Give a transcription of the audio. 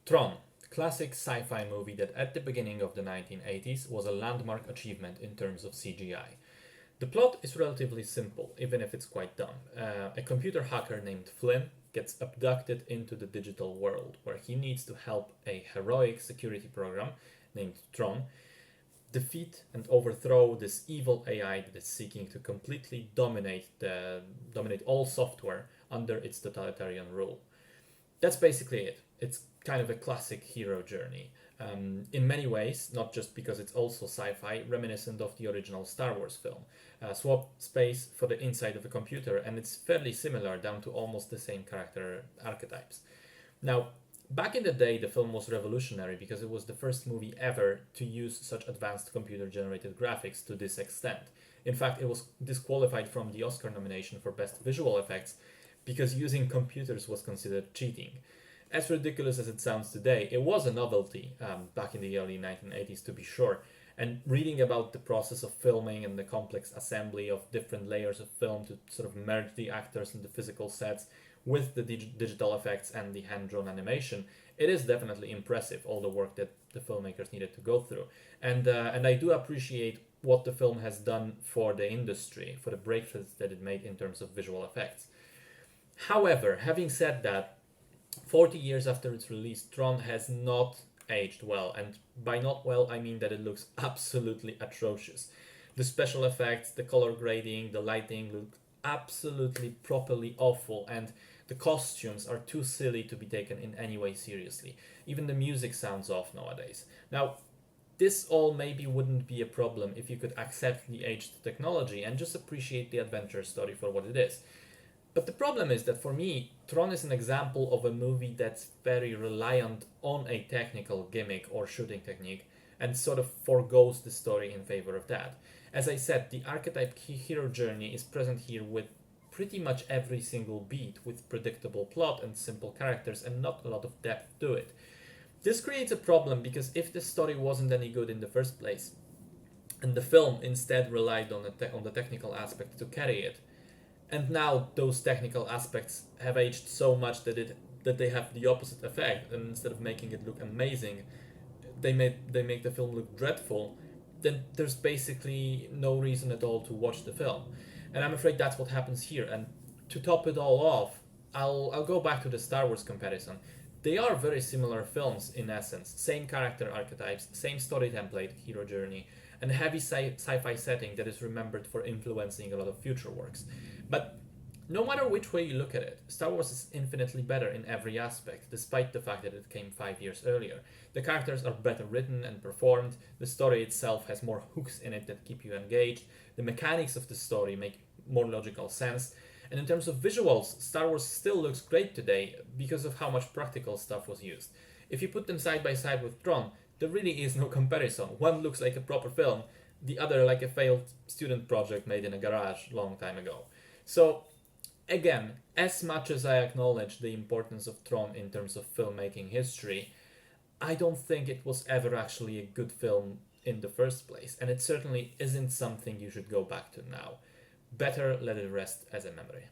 TRON, classic sci-fi movie that at the beginning of the 1980s was a landmark achievement in terms of CGI. The plot is relatively simple, even if it's quite dumb. A computer hacker named Flynn gets abducted into the digital world, where he needs to help a heroic security program named TRON defeat and overthrow this evil AI that is seeking to completely dominate all software under its totalitarian rule. That's basically it. It's kind of a classic hero journey. In many ways, not just because it's also sci-fi, reminiscent of the original Star Wars film. Swap space for the inside of a computer, and it's fairly similar down to almost the same character archetypes. Now, back in the day, the film was revolutionary because it was the first movie ever to use such advanced computer-generated graphics to this extent. In fact, it was disqualified from the Oscar nomination for Best Visual Effects because using computers was considered cheating. As ridiculous as it sounds today, it was a novelty back in the early 1980s, to be sure. And reading about the process of filming and the complex assembly of different layers of film to sort of merge the actors and the physical sets with the digital effects and the hand-drawn animation, it is definitely impressive, all the work that the filmmakers needed to go through. And I do appreciate what the film has done for the industry, for the breakthroughs that it made in terms of visual effects. However, having said that, 40 years after its release, Tron has not aged well, and by not well I mean that it looks absolutely atrocious. The special effects, the color grading, the lighting look absolutely properly awful, and the costumes are too silly to be taken in any way seriously. Even the music sounds off nowadays. Now, this all maybe wouldn't be a problem if you could accept the aged technology and just appreciate the adventure story for what it is. But the problem is that for me, Tron is an example of a movie that's very reliant on a technical gimmick or shooting technique and sort of forgoes the story in favor of that. As I said, the archetype hero journey is present here with pretty much every single beat, with predictable plot and simple characters and not a lot of depth to it. This creates a problem because if the story wasn't any good in the first place, and the film instead relied on the technical aspect to carry it, and now those technical aspects have aged so much that they have the opposite effect, and instead of making it look amazing, they make the film look dreadful, then there's basically no reason at all to watch the film. And I'm afraid that's what happens here. And to top it all off, I'll go back to the Star Wars comparison. They are very similar films in essence, same character archetypes, same story template, hero journey, and a heavy sci-fi setting that is remembered for influencing a lot of future works. But no matter which way you look at it, Star Wars is infinitely better in every aspect, despite the fact that it came 5 years earlier. The characters are better written and performed, the story itself has more hooks in it that keep you engaged, the mechanics of the story make more logical sense, and in terms of visuals, Star Wars still looks great today because of how much practical stuff was used. If you put them side by side with Tron, there really is no comparison. One looks like a proper film, the other like a failed student project made in a garage long time ago. So, again, as much as I acknowledge the importance of Tron in terms of filmmaking history, I don't think it was ever actually a good film in the first place, and it certainly isn't something you should go back to now. Better let it rest as a memory.